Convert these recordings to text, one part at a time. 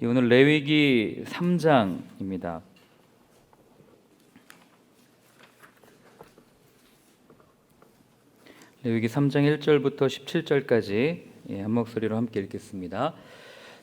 오늘 레위기 3장입니다. 레위기 3장 1절부터 17절까지 한 목소리로 함께 읽겠습니다.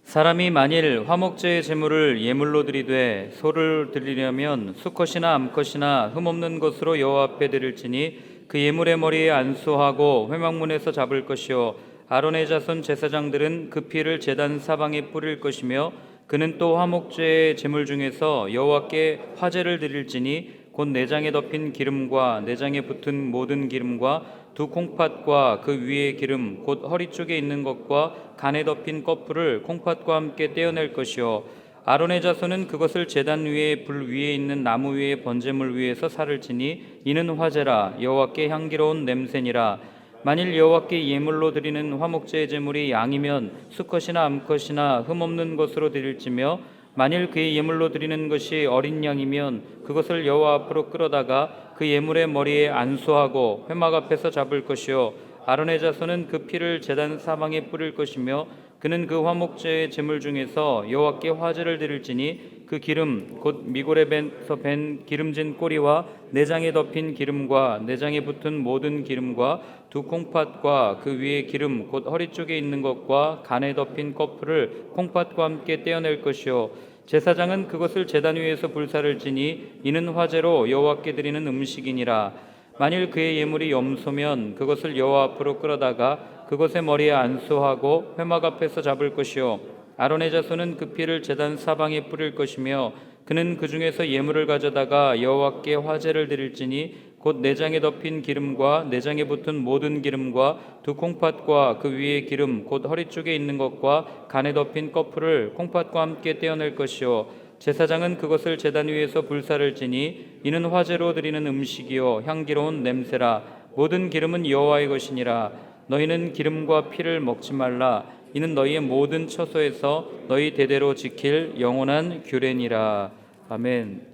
사람이 만일 화목제의 제물을 예물로 드리되 소를 드리려면 수컷이나 암컷이나 흠없는 것으로 여호와 앞에 드릴지니 그 예물의 머리에 안수하고 회막문에서 잡을 것이요 아론의 자손 제사장들은 그 피를 제단 사방에 뿌릴 것이며 그는 또 화목제의 제물 중에서 여호와께 화제를 드릴지니 곧 내장에 덮인 기름과 내장에 붙은 모든 기름과 두 콩팥과 그 위의 기름 곧 허리 쪽에 있는 것과 간에 덮인 꺼풀을 콩팥과 함께 떼어낼 것이요 아론의 자손은 그것을 제단 위에 불 위에 있는 나무 위에 번제물 위에서 살을 치니 이는 화제라 여호와께 향기로운 냄새니라. 만일 여호와께 예물로 드리는 화목제의 제물이 양이면 수컷이나 암컷이나 흠없는 것으로 드릴지며 만일 그의 예물로 드리는 것이 어린 양이면 그것을 여호와 앞으로 끌어다가 그 예물의 머리에 안수하고 회막 앞에서 잡을 것이요 아론의 자손은 그 피를 제단 사방에 뿌릴 것이며 그는 그 화목제의 제물 중에서 여호와께 화제를 드릴지니 그 기름 곧 미골에서 밴 기름진 꼬리와 내장에 덮인 기름과 내장에 붙은 모든 기름과 두 콩팥과 그 위에 기름 곧 허리 쪽에 있는 것과 간에 덮인 꺼풀을 콩팥과 함께 떼어낼 것이요 제사장은 그것을 제단 위에서 불사를 지니 이는 화제로 여호와께 드리는 음식이니라. 만일 그의 예물이 염소면 그것을 여호와 앞으로 끌어다가 그것의 머리에 안수하고 회막 앞에서 잡을 것이요 아론의 자손은 그 피를 제단 사방에 뿌릴 것이며 그는 그 중에서 예물을 가져다가 여호와께 화제를 드릴지니 곧 내장에 덮인 기름과 내장에 붙은 모든 기름과 두 콩팥과 그 위의 기름 곧 허리 쪽에 있는 것과 간에 덮인 꺼풀을 콩팥과 함께 떼어낼 것이요 제사장은 그것을 제단 위에서 불사를 지니 이는 화제로 드리는 음식이요 향기로운 냄새라. 모든 기름은 여호와의 것이니라. 너희는 기름과 피를 먹지 말라. 이는 너희의 모든 처소에서 너희 대대로 지킬 영원한 규례니라. 아멘.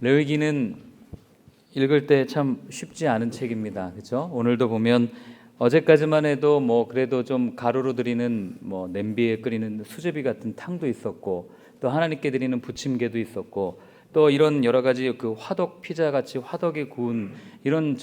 레위기는 읽을 때 참 쉽지 않은 책입니다. 그렇죠? 오늘도 보면 어제까지만 해도 그래도 좀 가루로 드리는 냄비에 끓이는 수제비 같은 탕도 있었고 또 하나님께 드리는 부침개도 있었고 또 이런 여러 가지 그 화덕 피자 같이 화덕에 구운 이런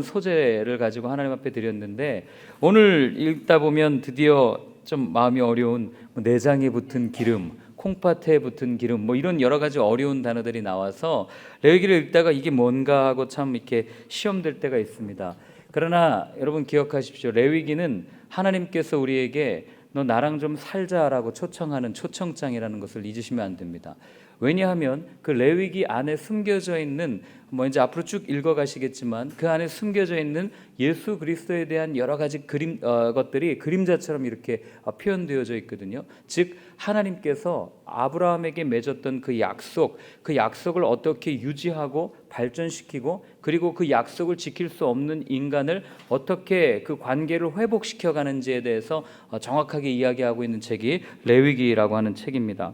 소재를 가지고 하나님 앞에 드렸는데 오늘 읽다 보면 드디어 좀 마음이 어려운 내장에 붙은 기름, 콩팥에 붙은 기름 이런 여러 가지 어려운 단어들이 나와서 레위기를 읽다가 이게 뭔가 하고 참 이렇게 시험될 때가 있습니다. 그러나 여러분 기억하십시오. 레위기는 하나님께서 우리에게 너 나랑 좀 살자라고 초청하는 초청장이라는 것을 잊으시면 안 됩니다. 왜냐하면 그 레위기 안에 숨겨져 있는 이제 앞으로 쭉 읽어가시겠지만 그 안에 숨겨져 있는 예수 그리스도에 대한 여러 가지 것들이 그림자처럼 이렇게 표현되어져 있거든요. 즉 하나님께서 아브라함에게 맺었던 그 약속을 어떻게 유지하고 발전시키고 그리고 그 약속을 지킬 수 없는 인간을 어떻게 그 관계를 회복시켜 가는지에 대해서 정확하게 이야기하고 있는 책이 레위기라고 하는 책입니다.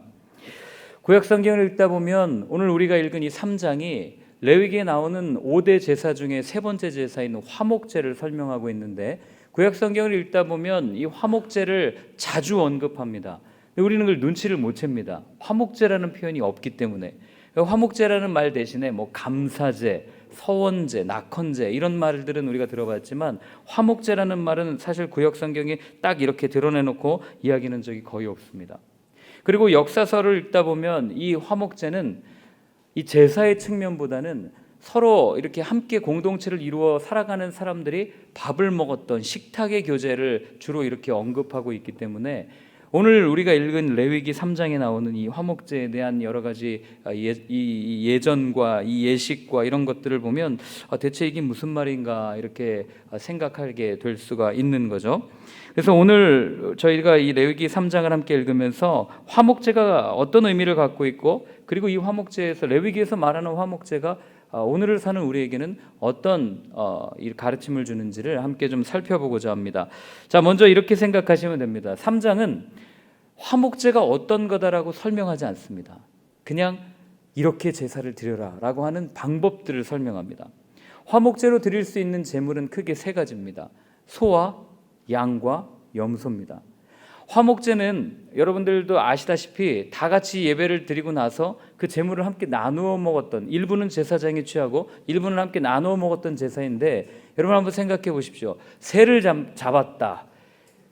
구약 성경을 읽다 보면 오늘 우리가 읽은 이 3장이 레위기에 나오는 5대 제사 중에 세 번째 제사인 화목제를 설명하고 있는데 구약 성경을 읽다 보면 이 화목제를 자주 언급합니다. 우리는 그걸 눈치를 못 챕니다. 화목제라는 표현이 없기 때문에. 화목제라는 말 대신에 감사제, 서원제, 낙헌제 이런 말들은 우리가 들어봤지만 화목제라는 말은 사실 구약 성경에 딱 이렇게 드러내놓고 이야기하는 적이 거의 없습니다. 그리고 역사서를 읽다 보면 이 화목제는 이 제사의 측면보다는 서로 이렇게 함께 공동체를 이루어 살아가는 사람들이 밥을 먹었던 식탁의 교제를 주로 이렇게 언급하고 있기 때문에 오늘 우리가 읽은 레위기 3장에 나오는 이 화목제에 대한 여러 가지 이 예전과 이 예식과 이런 것들을 보면 대체 이게 무슨 말인가 이렇게 생각하게 될 수가 있는 거죠. 그래서 오늘 저희가 이 레위기 3장을 함께 읽으면서 화목제가 어떤 의미를 갖고 있고 그리고 이 화목제에서 레위기에서 말하는 화목제가 오늘을 사는 우리에게는 어떤 가르침을 주는지를 함께 좀 살펴보고자 합니다. 자, 먼저 이렇게 생각하시면 됩니다. 3장은 화목제가 어떤 거다라고 설명하지 않습니다. 그냥 이렇게 제사를 드려라 라고 하는 방법들을 설명합니다. 화목제로 드릴 수 있는 제물은 크게 세 가지입니다. 소와 양과 염소입니다. 화목제는 여러분들도 아시다시피 다 같이 예배를 드리고 나서 그 제물을 함께 나누어 먹었던, 일부는 제사장이 취하고 일부는 함께 나누어 먹었던 제사인데, 여러분 한번 생각해 보십시오. 새를 잡았다.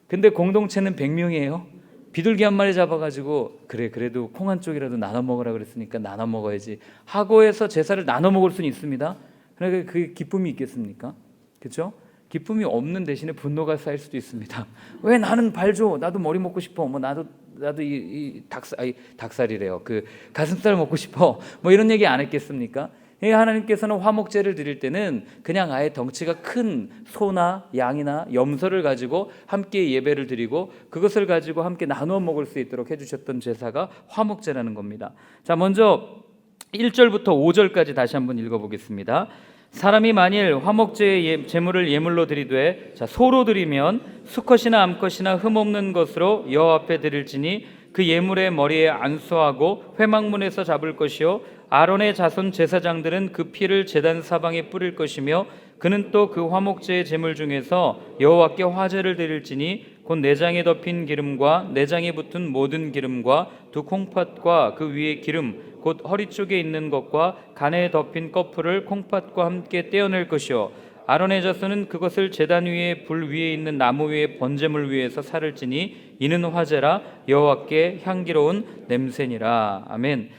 근데 공동체는 100명이에요. 비둘기 한 마리 잡아가지고 그래도 콩 한 쪽이라도 나눠 먹으라 그랬으니까 나눠 먹어야지 하고 해서 제사를 나눠 먹을 수는 있습니다. 그러니까 그 기쁨이 있겠습니까? 그렇죠? 기쁨이 없는 대신에 분노가 쌓일 수도 있습니다. 왜 나는 발 줘? 나도 머리 먹고 싶어. 뭐 나도 이 닭살이래요. 그 가슴살 먹고 싶어. 뭐 이런 얘기 안 했겠습니까? 하나님께서는 화목제를 드릴 때는 그냥 아예 덩치가 큰 소나 양이나 염소를 가지고 함께 예배를 드리고 그것을 가지고 함께 나누어 먹을 수 있도록 해주셨던 제사가 화목제라는 겁니다. 자, 먼저 1절부터 5절까지 다시 한번 읽어보겠습니다. 사람이 만일 화목제의 제물을 예물로 드리되 소로 드리면 수컷이나 암컷이나 흠없는 것으로 여호와 앞에 드릴지니 그 예물의 머리에 안수하고 회막문에서 잡을 것이요 아론의 자손 제사장들은 그 피를 제단 사방에 뿌릴 것이며 그는 또 그 화목제의 제물 중에서 여호와께 화제를 드릴지니 곧 내장에 덮인 기름과 내장에 붙은 모든 기름과 두 콩팥과 그 위에 기름 곧 허리 쪽에 있는 것과 간에 덮인 꺼풀을 콩팥과 함께 떼어낼 것이요 아론의 자손은 그것을 제단 위에 불 위에 있는 나무 위에 번제물 위에서 살을 찌니 이는 화제라 여호와께 향기로운 냄새니라. 아멘.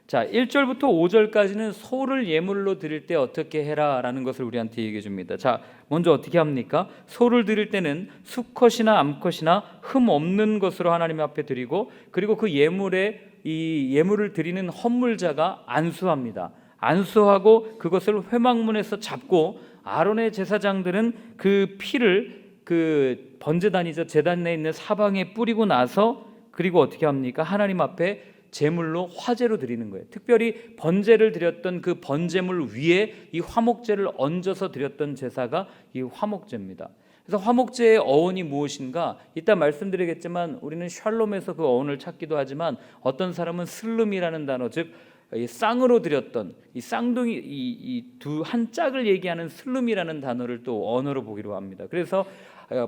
자, 1절부터 5절까지는 소를 예물로 드릴 때 어떻게 해라라는 것을 우리한테 얘기해 줍니다. 자, 먼저 어떻게 합니까? 소를 드릴 때는 수컷이나 암컷이나 흠 없는 것으로 하나님 앞에 드리고, 그리고 그 예물에 이 예물을 드리는 헌물자가 안수합니다. 안수하고 그것을 회막문에서 잡고 아론의 제사장들은 그 피를 그 번제단이죠, 제단에 있는 사방에 뿌리고 나서 그리고 어떻게 합니까? 하나님 앞에 제물로 화제로 드리는 거예요. 특별히 번제를 드렸던 그 번제물 위에 이 화목제를 얹어서 드렸던 제사가 이 화목제입니다. 그래서 화목제의 어원이 무엇인가? 이따 말씀드리겠지만 우리는 샬롬에서 그 어원을 찾기도 하지만 어떤 사람은 슬름이라는 단어, 즉 이 쌍으로 드렸던 이 쌍둥이 이 두 한 짝을 얘기하는 슬름이라는 단어를 또 언어로 보기로 합니다. 그래서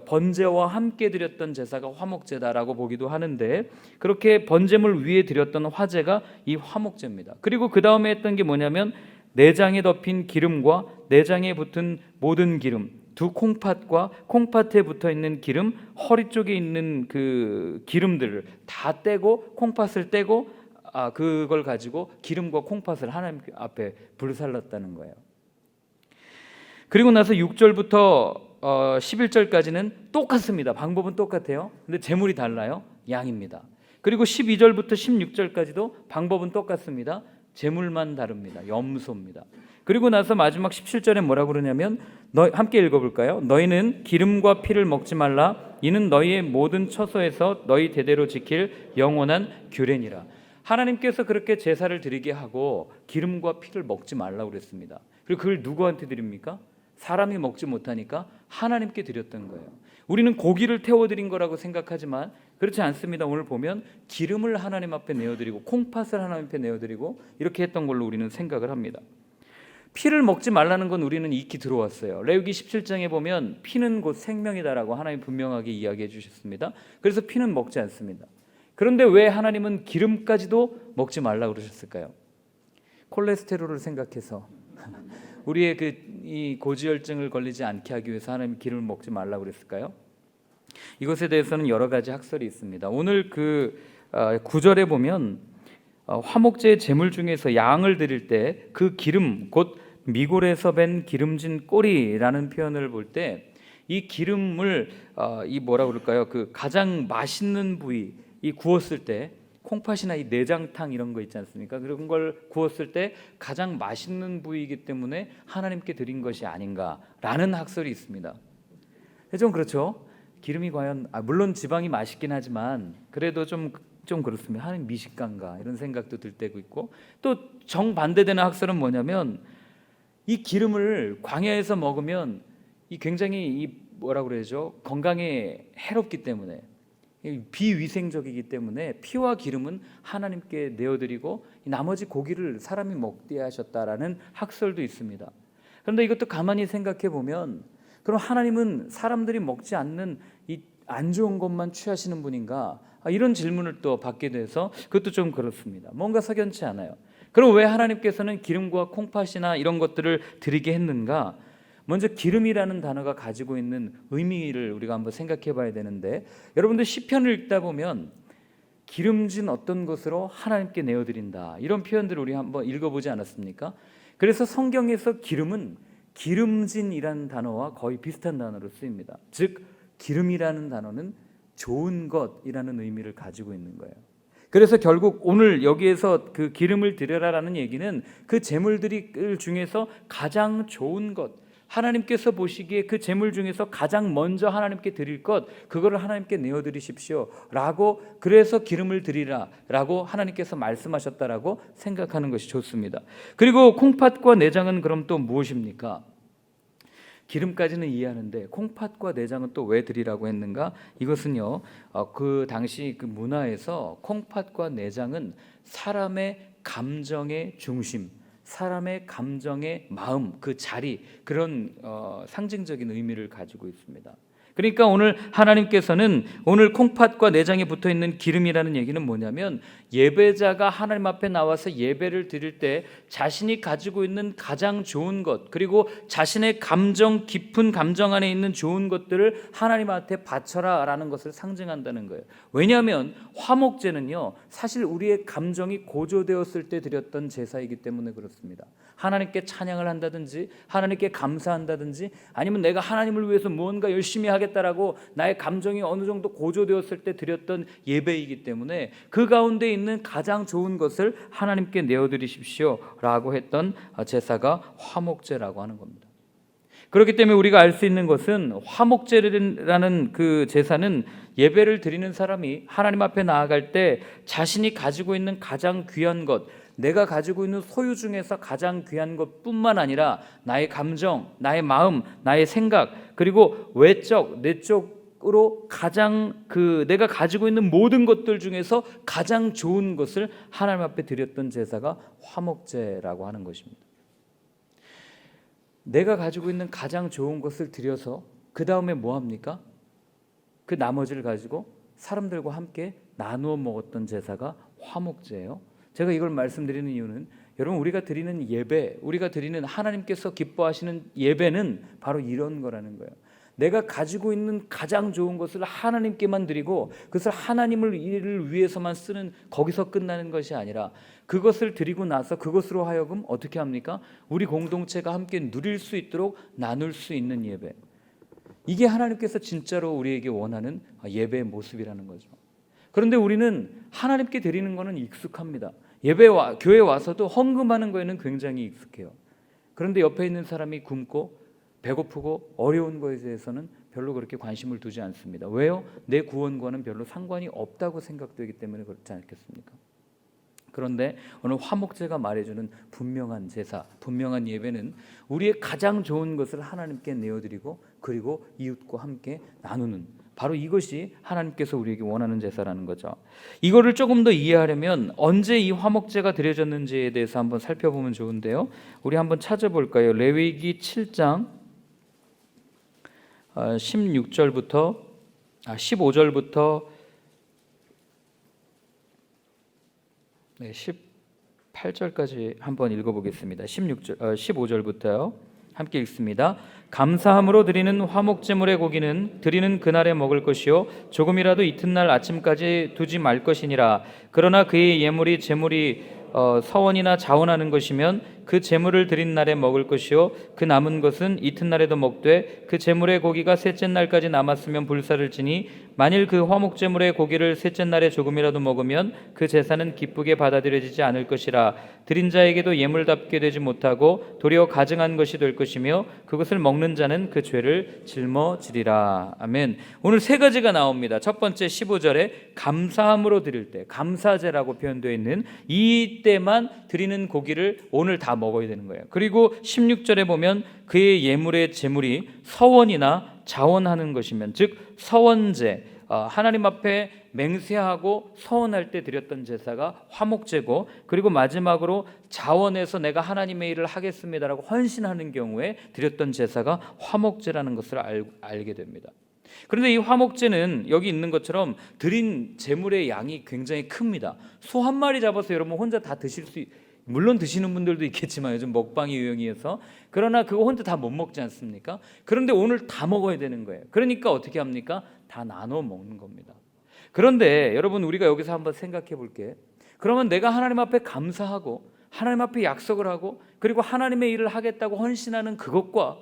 번제와 함께 드렸던 제사가 화목제다라고 보기도 하는데, 그렇게 번제물 위에 드렸던 화제가 이 화목제입니다. 그리고 그 다음에 했던 게 뭐냐면 내장에 덮인 기름과 내장에 붙은 모든 기름, 두 콩팥과 콩팥에 붙어 있는 기름, 허리 쪽에 있는 그 기름들을 다 떼고 콩팥을 떼고 그걸 가지고 기름과 콩팥을 하나님 앞에 불살랐다는 거예요. 그리고 나서 6절부터 11절까지는 똑같습니다. 방법은 똑같아요. 근데 제물이 달라요. 양입니다. 그리고 12절부터 16절까지도 방법은 똑같습니다. 제물만 다릅니다. 염소입니다. 그리고 나서 마지막 17절에 뭐라고 그러냐면 함께 읽어볼까요? 너희는 기름과 피를 먹지 말라. 이는 너희의 모든 처소에서 너희 대대로 지킬 영원한 규례니라. 하나님께서 그렇게 제사를 드리게 하고 기름과 피를 먹지 말라고 그랬습니다. 그리고 그걸 누구한테 드립니까? 사람이 먹지 못하니까 하나님께 드렸던 거예요. 우리는 고기를 태워드린 거라고 생각하지만 그렇지 않습니다. 오늘 보면 기름을 하나님 앞에 내어드리고 콩팥을 하나님 앞에 내어드리고 이렇게 했던 걸로 우리는 생각을 합니다. 피를 먹지 말라는 건 우리는 익히 들어왔어요. 레위기 17장에 보면 피는 곧 생명이다라고 하나님 분명하게 이야기해 주셨습니다. 그래서 피는 먹지 않습니다. 그런데 왜 하나님은 기름까지도 먹지 말라고 그러셨을까요? 콜레스테롤을 생각해서 우리의 이 고지혈증을 걸리지 않게 하기 위해서 하나님 기름을 먹지 말라고 그랬을까요? 이것에 대해서는 여러 가지 학설이 있습니다. 오늘 그 9절에 보면 화목제의 제물 중에서 양을 드릴 때 그 기름, 곧 미골에서 밴 기름진 꼬리라는 표현을 볼 때 이 기름을 이 뭐라 그럴까요? 그 가장 맛있는 부위, 이 구웠을 때 콩팥이나 이 내장탕 이런 거 있지 않습니까? 그런 걸 구웠을 때 가장 맛있는 부위이기 때문에 하나님께 드린 것이 아닌가라는 학설이 있습니다. 좀 그렇죠. 기름이 과연 물론 지방이 맛있긴 하지만 그래도 좀 그렇습니다. 하나님 미식가인가 이런 생각도 들 때도 있고, 또 정반대되는 학설은 뭐냐면 이 기름을 광야에서 먹으면 이 굉장히 이 뭐라 그러죠? 건강에 해롭기 때문에 비위생적이기 때문에 피와 기름은 하나님께 내어드리고 나머지 고기를 사람이 먹게 하셨다라는 학설도 있습니다. 그런데 이것도 가만히 생각해 보면 그럼 하나님은 사람들이 먹지 않는 이 안 좋은 것만 취하시는 분인가? 이런 질문을 또 받게 돼서 그것도 좀 그렇습니다. 뭔가 석연치 않아요. 그럼 왜 하나님께서는 기름과 콩팥이나 이런 것들을 드리게 했는가? 먼저 기름이라는 단어가 가지고 있는 의미를 우리가 한번 생각해 봐야 되는데, 여러분들 시편을 읽다 보면 기름진 어떤 것으로 하나님께 내어드린다, 이런 표현들을 우리 한번 읽어보지 않았습니까? 그래서 성경에서 기름은 기름진이라는 단어와 거의 비슷한 단어로 쓰입니다. 즉 기름이라는 단어는 좋은 것이라는 의미를 가지고 있는 거예요. 그래서 결국 오늘 여기에서 그 기름을 드려라라는 얘기는 그 제물들 중에서 가장 좋은 것, 하나님께서 보시기에 그 제물 중에서 가장 먼저 하나님께 드릴 것, 그거를 하나님께 내어드리십시오 라고, 그래서 기름을 드리라 라고 하나님께서 말씀하셨다라고 생각하는 것이 좋습니다. 그리고 콩팥과 내장은 그럼 또 무엇입니까? 기름까지는 이해하는데 콩팥과 내장은 또 왜 드리라고 했는가? 이것은요, 그 당시 그 문화에서 콩팥과 내장은 사람의 감정의 중심, 사람의 감정의 마음, 그 자리, 그런 상징적인 의미를 가지고 있습니다. 그러니까 오늘 하나님께서는 오늘 콩팥과 내장에 붙어있는 기름이라는 얘기는 뭐냐면, 예배자가 하나님 앞에 나와서 예배를 드릴 때 자신이 가지고 있는 가장 좋은 것, 그리고 자신의 감정, 깊은 감정 안에 있는 좋은 것들을 하나님한테 바쳐라 라는 것을 상징한다는 거예요. 왜냐하면 화목제는요, 사실 우리의 감정이 고조되었을 때 드렸던 제사이기 때문에 그렇습니다. 하나님께 찬양을 한다든지 하나님께 감사한다든지, 아니면 내가 하나님을 위해서 무언가 열심히 하겠다라고 나의 감정이 어느 정도 고조되었을 때 드렸던 예배이기 때문에 그 가운데 있는 가장 좋은 것을 하나님께 내어드리십시오 라고 했던 제사가 화목제라고 하는 겁니다. 그렇기 때문에 우리가 알 수 있는 것은 화목제라는 그 제사는 예배를 드리는 사람이 하나님 앞에 나아갈 때 자신이 가지고 있는 가장 귀한 것, 내가 가지고 있는 소유 중에서 가장 귀한 것뿐만 아니라 나의 감정, 나의 마음, 나의 생각, 그리고 외적, 내적으로 가장 내가 가지고 있는 모든 것들 중에서 가장 좋은 것을 하나님 앞에 드렸던 제사가 화목제라고 하는 것입니다. 내가 가지고 있는 가장 좋은 것을 드려서 그 다음에 뭐 합니까? 그 나머지를 가지고 사람들과 함께 나누어 먹었던 제사가 화목제예요. 제가 이걸 말씀드리는 이유는, 여러분, 우리가 드리는 예배, 우리가 드리는 하나님께서 기뻐하시는 예배는 바로 이런 거라는 거예요. 내가 가지고 있는 가장 좋은 것을 하나님께만 드리고 그것을 하나님을 일을 위해서만 쓰는, 거기서 끝나는 것이 아니라 그것을 드리고 나서 그것으로 하여금 어떻게 합니까? 우리 공동체가 함께 누릴 수 있도록 나눌 수 있는 예배. 이게 하나님께서 진짜로 우리에게 원하는 예배의 모습이라는 거죠. 그런데 우리는 하나님께 드리는 것은 익숙합니다. 교회 와서도 헌금하는 거에는 굉장히 익숙해요. 그런데 옆에 있는 사람이 굶고 배고프고 어려운 것에 대해서는 별로 그렇게 관심을 두지 않습니다. 왜요? 내 구원과는 별로 상관이 없다고 생각되기 때문에 그렇지 않겠습니까? 그런데 오늘 화목제가 말해주는 분명한 제사, 분명한 예배는 우리의 가장 좋은 것을 하나님께 내어드리고 그리고 이웃과 함께 나누는, 바로 이것이 하나님께서 우리에게 원하는 제사라는 거죠. 이거를 조금 더 이해하려면 언제 이 화목제가 드려졌는지에 대해서 한번 살펴보면 좋은데요. 우리 한번 찾아볼까요? 레위기 7장 15절부터 18절까지 한번 읽어보겠습니다. 15절부터요. 함께 읽습니다. 감사함으로 드리는 화목제물의 고기는 드리는 그날에 먹을 것이요 조금이라도 이튿날 아침까지 두지 말 것이니라. 그러나 그의 예물이 제물이 서원이나 자원하는 것이면 그 제물을 드린 날에 먹을 것이요 그 남은 것은 이튿날에도 먹되 그 제물의 고기가 셋째 날까지 남았으면 불사를 지니 만일 그 화목제물의 고기를 셋째 날에 조금이라도 먹으면 그 제사는 기쁘게 받아들여지지 않을 것이라. 드린 자에게도 예물답게 되지 못하고 도리어 가증한 것이 될 것이며 그것을 먹는 자는 그 죄를 짊어지리라. 아멘. 오늘 세 가지가 나옵니다. 첫 번째 15절에 감사함으로 드릴 때, 감사제라고 표현되어 있는 이때만 드리는 고기를 오늘 다 먹어야 되는 거예요. 그리고 16절에 보면 그의 예물의 제물이 서원이나 자원하는 것이면, 즉 서원제, 하나님 앞에 맹세하고 서원할 때 드렸던 제사가 화목제고, 그리고 마지막으로 자원해서 내가 하나님의 일을 하겠습니다라고 헌신하는 경우에 드렸던 제사가 화목제라는 것을 알게 됩니다. 그런데 이 화목제는 여기 있는 것처럼 드린 제물의 양이 굉장히 큽니다. 소 한 마리 잡아서 여러분 혼자 다 드실 수 물론 드시는 분들도 있겠지만 요즘 먹방이 유행이어서 그러나 그거 혼자 다 못 먹지 않습니까? 그런데 오늘 다 먹어야 되는 거예요. 그러니까 어떻게 합니까? 다 나눠 먹는 겁니다. 그런데 여러분 우리가 여기서 한번 생각해 볼게. 그러면 내가 하나님 앞에 감사하고 하나님 앞에 약속을 하고 그리고 하나님의 일을 하겠다고 헌신하는 그것과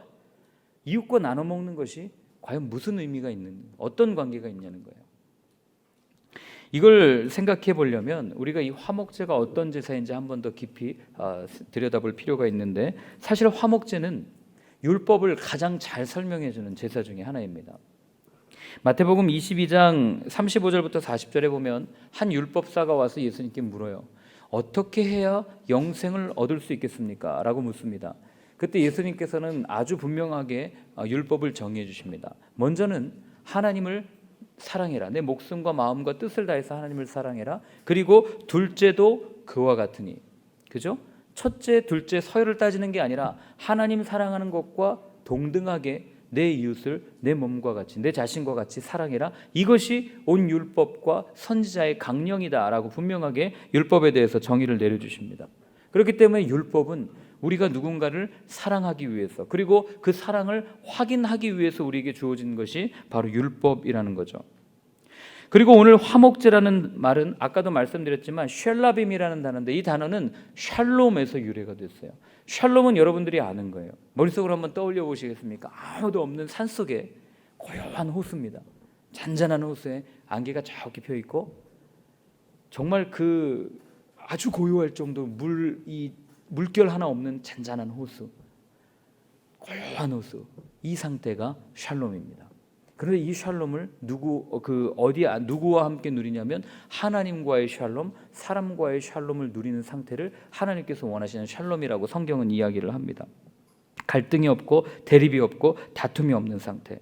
이웃과 나눠 먹는 것이 과연 무슨 의미가 있는, 어떤 관계가 있냐는 거예요. 이걸 생각해 보려면 우리가 이 화목제가 어떤 제사인지 한 번 더 깊이 들여다볼 필요가 있는데, 사실 화목제는 율법을 가장 잘 설명해 주는 제사 중에 하나입니다. 마태복음 22장 35절부터 40절에 보면 한 율법사가 와서 예수님께 물어요. 어떻게 해야 영생을 얻을 수 있겠습니까? 라고 묻습니다. 그때 예수님께서는 아주 분명하게 율법을 정의해 주십니다. 먼저는 하나님을 사랑해라. 내 목숨과 마음과 뜻을 다해서 하나님을 사랑해라. 그리고 둘째도 그와 같으니. 그죠? 첫째, 둘째 서열을 따지는 게 아니라 하나님 사랑하는 것과 동등하게 내 이웃을 내 몸과 같이, 내 자신과 같이 사랑해라. 이것이 온 율법과 선지자의 강령이다라고 분명하게 율법에 대해서 정의를 내려주십니다. 그렇기 때문에 율법은 우리가 누군가를 사랑하기 위해서, 그리고 그 사랑을 확인하기 위해서 우리에게 주어진 것이 바로 율법이라는 거죠. 그리고 오늘 화목제라는 말은 아까도 말씀드렸지만 쉘라빔이라는 단어인데, 이 단어는 샬롬에서 유래가 됐어요. 샬롬은 여러분들이 아는 거예요. 머릿속으로 한번 떠올려 보시겠습니까? 아무도 없는 산속에 고요한 호수입니다. 잔잔한 호수에 안개가 저렇게 펴 있고 정말 그 아주 고요할 정도 물결 하나 없는 잔잔한 호수, 고요한 호수, 이 상태가 샬롬입니다. 그런데 이 샬롬을 누구와 함께 누리냐면 하나님과의 샬롬, 사람과의 샬롬을 누리는 상태를 하나님께서 원하시는 샬롬이라고 성경은 이야기를 합니다. 갈등이 없고 대립이 없고 다툼이 없는 상태.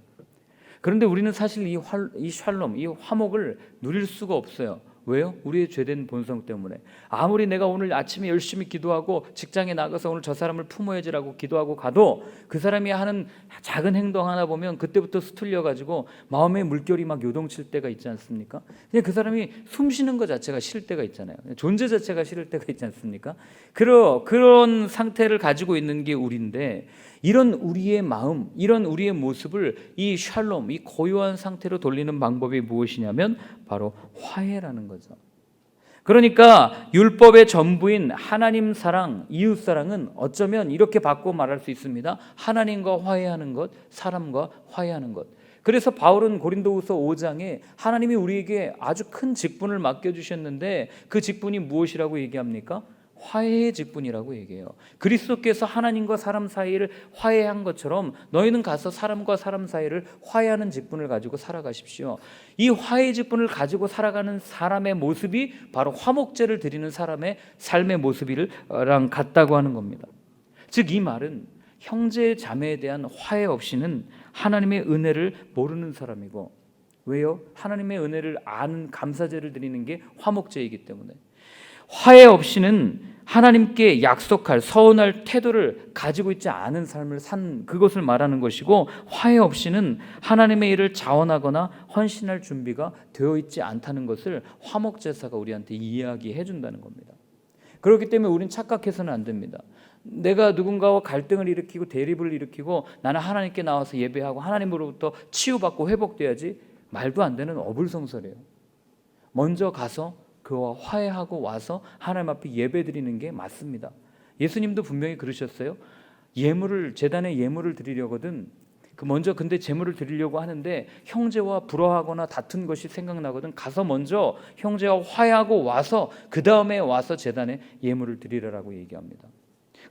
그런데 우리는 사실 이 샬롬, 이 화목을 누릴 수가 없어요. 왜요? 우리의 죄된 본성 때문에. 아무리 내가 오늘 아침에 열심히 기도하고 직장에 나가서 오늘 저 사람을 품어야지라고 기도하고 가도 그 사람이 하는 작은 행동 하나 보면 그때부터 수틀려가지고 마음의 물결이 막 요동칠 때가 있지 않습니까? 그냥 그 사람이 숨 쉬는 것 자체가 싫을 때가 있잖아요. 존재 자체가 싫을 때가 있지 않습니까? 그런 상태를 가지고 있는 게 우리인데, 이런 우리의 마음, 이런 우리의 모습을 이 샬롬, 이 고요한 상태로 돌리는 방법이 무엇이냐면 바로 화해라는 거죠. 그러니까 율법의 전부인 하나님 사랑, 이웃 사랑은 어쩌면 이렇게 바꿔 말할 수 있습니다. 하나님과 화해하는 것, 사람과 화해하는 것. 그래서 바울은 고린도후서 5장에 하나님이 우리에게 아주 큰 직분을 맡겨주셨는데 그 직분이 무엇이라고 얘기합니까? 화해의 직분이라고 얘기해요. 그리스도께서 하나님과 사람 사이를 화해한 것처럼 너희는 가서 사람과 사람 사이를 화해하는 직분을 가지고 살아가십시오. 이 화해의 직분을 가지고 살아가는 사람의 모습이 바로 화목제를 드리는 사람의 삶의 모습이랑 같다고 하는 겁니다. 즉 이 말은 형제 자매에 대한 화해 없이는 하나님의 은혜를 모르는 사람이고, 왜요? 하나님의 은혜를 아는 감사제를 드리는 게 화목제이기 때문에. 화해 없이는 하나님께 약속할, 서운할 태도를 가지고 있지 않은 삶을 산 그것을 말하는 것이고, 화해 없이는 하나님의 일을 자원하거나 헌신할 준비가 되어 있지 않다는 것을 화목제사가 우리한테 이야기해 준다는 겁니다. 그렇기 때문에 우리는 착각해서는 안 됩니다. 내가 누군가와 갈등을 일으키고 대립을 일으키고 나는 하나님께 나와서 예배하고 하나님으로부터 치유받고 회복돼야지, 말도 안 되는 어불성설이에요. 먼저 가서 그와 화해하고 와서 하나님 앞에 예배드리는 게 맞습니다. 예수님도 분명히 그러셨어요. 제단에 예물을 드리려거든 근데 제물을 드리려고 하는데 형제와 불화하거나 다툰 것이 생각나거든 가서 먼저 형제와 화해하고 와서 그 다음에 와서 제단에 예물을 드리라라고 얘기합니다.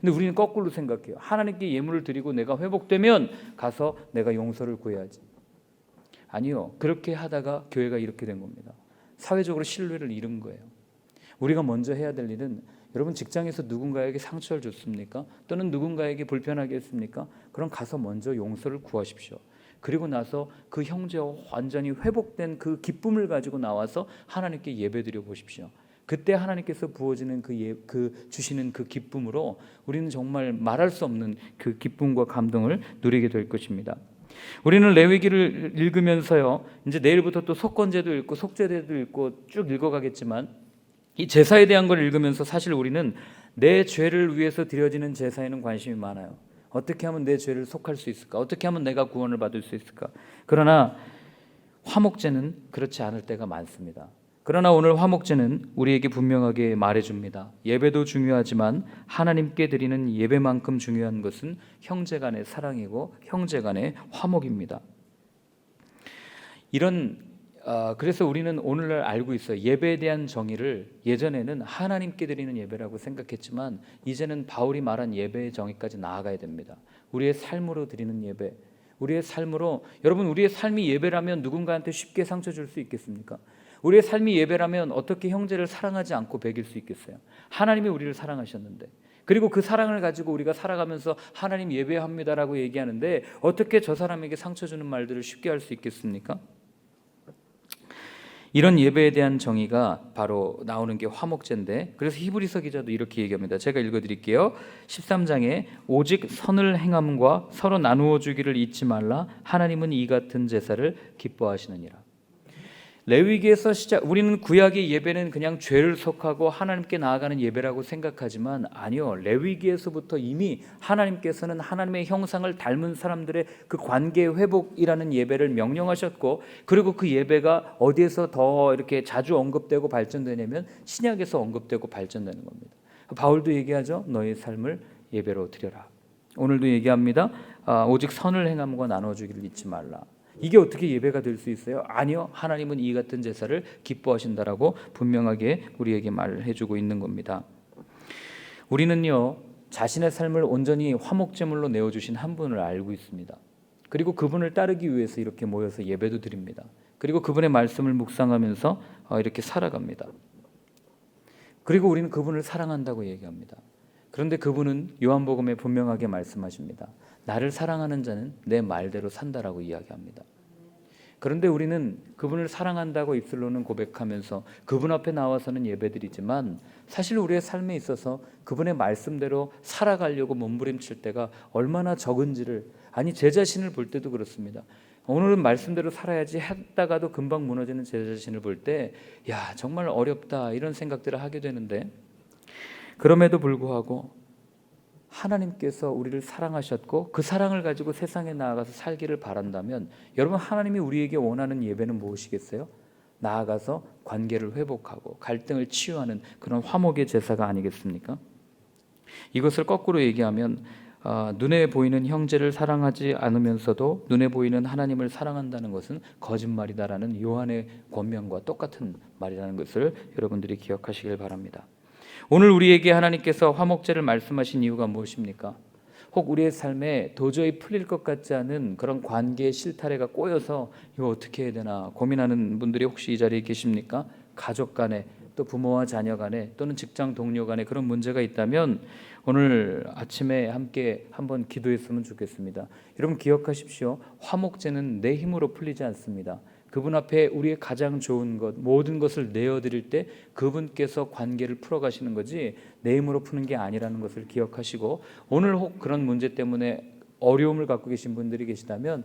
근데 우리는 거꾸로 생각해요. 하나님께 예물을 드리고 내가 회복되면 가서 내가 용서를 구해야지. 아니요. 그렇게 하다가 교회가 이렇게 된 겁니다. 사회적으로 신뢰를 잃은 거예요. 우리가 먼저 해야 될 일은, 여러분 직장에서 누군가에게 상처를 줬습니까? 또는 누군가에게 불편하게 했습니까? 그럼 가서 먼저 용서를 구하십시오. 그리고 나서 그 형제와 완전히 회복된 그 기쁨을 가지고 나와서 하나님께 예배드려 보십시오. 그때 하나님께서 부어지는 주시는 그 기쁨으로 우리는 정말 말할 수 없는 그 기쁨과 감동을 누리게 될 것입니다. 우리는 레위기를 읽으면서요, 이제 내일부터 또 속건제도 읽고 속죄제도 읽고 쭉 읽어가겠지만, 이 제사에 대한 걸 읽으면서 사실 우리는 내 죄를 위해서 드려지는 제사에는 관심이 많아요. 어떻게 하면 내 죄를 속할 수 있을까? 어떻게 하면 내가 구원을 받을 수 있을까? 그러나 화목제는 그렇지 않을 때가 많습니다. 그러나 오늘 화목제는 우리에게 분명하게 말해줍니다. 예배도 중요하지만 하나님께 드리는 예배만큼 중요한 것은 형제간의 사랑이고 형제간의 화목입니다. 그래서 우리는 오늘날 알고 있어요. 예배에 대한 정의를 예전에는 하나님께 드리는 예배라고 생각했지만 이제는 바울이 말한 예배의 정의까지 나아가야 됩니다. 우리의 삶으로 드리는 예배, 우리의 삶으로, 여러분, 우리의 삶이 예배라면 누군가한테 쉽게 상처 줄 수 있겠습니까? 우리의 삶이 예배라면 어떻게 형제를 사랑하지 않고 배길 수 있겠어요? 하나님이 우리를 사랑하셨는데, 그리고 그 사랑을 가지고 우리가 살아가면서 하나님 예배합니다라고 얘기하는데 어떻게 저 사람에게 상처 주는 말들을 쉽게 할 수 있겠습니까? 이런 예배에 대한 정의가 바로 나오는 게 화목제인데, 그래서 히브리서 기자도 이렇게 얘기합니다. 제가 읽어드릴게요. 13장에 오직 선을 행함과 서로 나누어 주기를 잊지 말라. 하나님은 이 같은 제사를 기뻐하시느니라. 레위기에서 우리는 구약의 예배는 그냥 죄를 속하고 하나님께 나아가는 예배라고 생각하지만 아니요, 레위기에서부터 이미 하나님께서는 하나님의 형상을 닮은 사람들의 그 관계 회복이라는 예배를 명령하셨고, 그리고 그 예배가 어디에서 더 이렇게 자주 언급되고 발전되냐면 신약에서 언급되고 발전되는 겁니다. 바울도 얘기하죠. 너의 삶을 예배로 드려라. 오늘도 얘기합니다. 오직 선을 행함과 나눠주기를 잊지 말라. 이게 어떻게 예배가 될 수 있어요? 아니요, 하나님은 이 같은 제사를 기뻐하신다라고 분명하게 우리에게 말해주고 있는 겁니다. 우리는요, 자신의 삶을 온전히 화목제물로 내어주신 한 분을 알고 있습니다. 그리고 그분을 따르기 위해서 이렇게 모여서 예배도 드립니다. 그리고 그분의 말씀을 묵상하면서 이렇게 살아갑니다. 그리고 우리는 그분을 사랑한다고 얘기합니다. 그런데 그분은 요한복음에 분명하게 말씀하십니다. 나를 사랑하는 자는 내 말대로 산다라고 이야기합니다. 그런데 우리는 그분을 사랑한다고 입술로는 고백하면서 그분 앞에 나와서는 예배드리지만 사실 우리의 삶에 있어서 그분의 말씀대로 살아가려고 몸부림칠 때가 얼마나 적은지를, 아니 제 자신을 볼 때도 그렇습니다. 오늘은 말씀대로 살아야지 했다가도 금방 무너지는 제 자신을 볼 때 야, 정말 어렵다 이런 생각들을 하게 되는데, 그럼에도 불구하고 하나님께서 우리를 사랑하셨고 그 사랑을 가지고 세상에 나아가서 살기를 바란다면 여러분, 하나님이 우리에게 원하는 예배는 무엇이겠어요? 나아가서 관계를 회복하고 갈등을 치유하는 그런 화목의 제사가 아니겠습니까? 이것을 거꾸로 얘기하면 눈에 보이는 형제를 사랑하지 않으면서도 눈에 보이는 하나님을 사랑한다는 것은 거짓말이다라는 요한의 권면과 똑같은 말이라는 것을 여러분들이 기억하시길 바랍니다. 오늘 우리에게 하나님께서 화목제를 말씀하신 이유가 무엇입니까? 혹 우리의 삶에 도저히 풀릴 것 같지 않은 그런 관계의 실타래가 꼬여서 이거 어떻게 해야 되나 고민하는 분들이 혹시 이 자리에 계십니까? 가족 간에, 또 부모와 자녀 간에, 또는 직장 동료 간에 그런 문제가 있다면 오늘 아침에 함께 한번 기도했으면 좋겠습니다. 여러분 기억하십시오. 화목제는 내 힘으로 풀리지 않습니다. 그분 앞에 우리의 가장 좋은 것, 모든 것을 내어드릴 때 그분께서 관계를 풀어가시는 거지 내 힘으로 푸는 게 아니라는 것을 기억하시고, 오늘 혹 그런 문제 때문에 어려움을 갖고 계신 분들이 계시다면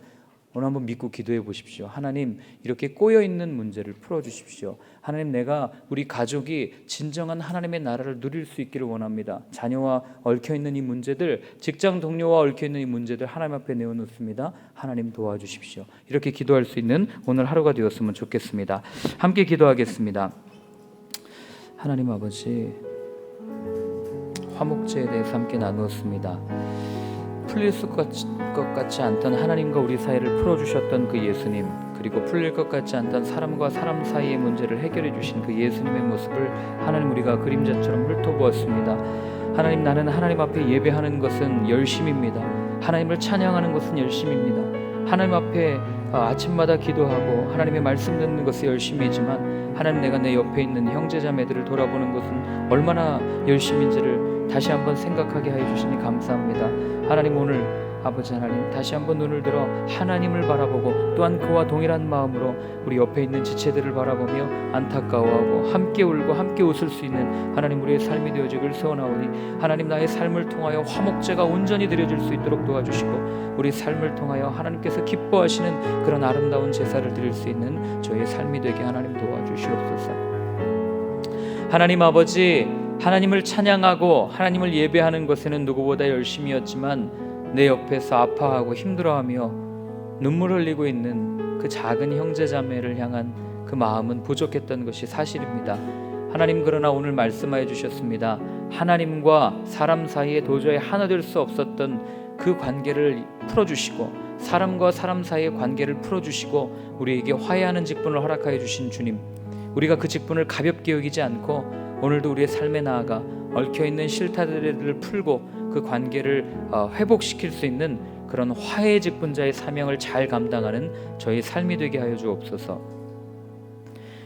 오늘 한번 믿고 기도해 보십시오. 하나님, 이렇게 꼬여있는 문제를 풀어주십시오. 하나님, 내가 우리 가족이 진정한 하나님의 나라를 누릴 수 있기를 원합니다. 자녀와 얽혀있는 이 문제들, 직장 동료와 얽혀있는 이 문제들 하나님 앞에 내어놓습니다. 하나님 도와주십시오. 이렇게 기도할 수 있는 오늘 하루가 되었으면 좋겠습니다. 함께 기도하겠습니다. 하나님 아버지, 화목제에 대해서 함께 나누었습니다. 풀릴 것 같지 않던 하나님과 우리 사이를 풀어주셨던 그 예수님, 그리고 풀릴 것 같지 않던 사람과 사람 사이의 문제를 해결해 주신 그 예수님의 모습을 하나님 우리가 그림자처럼 훑어보았습니다. 하나님, 나는 하나님 앞에 예배하는 것은 열심입니다. 하나님을 찬양하는 것은 열심입니다. 하나님 앞에 아침마다 기도하고 하나님의 말씀 듣는 것은 열심이지만 하나님, 내가 내 옆에 있는 형제자매들을 돌아보는 것은 얼마나 열심인지를 다시 한번 생각하게 하여 주시니 감사합니다. 하나님, 오늘 아버지 하나님, 다시 한번 눈을 들어 하나님을 바라보고 또한 그와 동일한 마음으로 우리 옆에 있는 지체들을 바라보며 안타까워하고 함께 울고 함께 웃을 수 있는 하나님 우리의 삶이 되어지길 소원하오니 하나님, 나의 삶을 통하여 화목제가 온전히 드려질 수 있도록 도와주시고 우리 삶을 통하여 하나님께서 기뻐하시는 그런 아름다운 제사를 드릴 수 있는 저희의 삶이 되게 하나님 도와주시옵소서. 하나님 아버지, 하나님을 찬양하고 하나님을 예배하는 것에는 누구보다 열심이었지만 내 옆에서 아파하고 힘들어하며 눈물 흘리고 있는 그 작은 형제자매를 향한 그 마음은 부족했던 것이 사실입니다. 하나님, 그러나 오늘 말씀하여 주셨습니다. 하나님과 사람 사이에 도저히 하나 될 수 없었던 그 관계를 풀어주시고 사람과 사람 사이의 관계를 풀어주시고 우리에게 화해하는 직분을 허락하여 주신 주님, 우리가 그 직분을 가볍게 여기지 않고 오늘도 우리의 삶에 나아가 얽혀있는 실타래들을 풀고 그 관계를 회복시킬 수 있는 그런 화해의 직분자의 사명을 잘 감당하는 저희 삶이 되게 하여 주옵소서.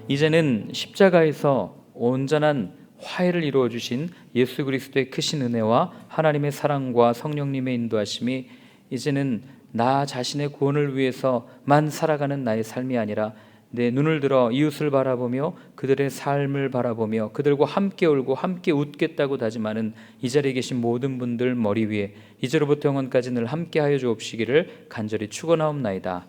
이제는 십자가에서 온전한 화해를 이루어 주신 예수 그리스도의 크신 은혜와 하나님의 사랑과 성령님의 인도하심이 이제는 나 자신의 구원을 위해서만 살아가는 나의 삶이 아니라 내 눈을 들어 이웃을 바라보며 그들의 삶을 바라보며 그들과 함께 울고 함께 웃겠다고 다짐하는 이 자리에 계신 모든 분들 머리 위에 이제로부터 영원까지 늘 함께하여 주옵시기를 간절히 축원하옵나이다.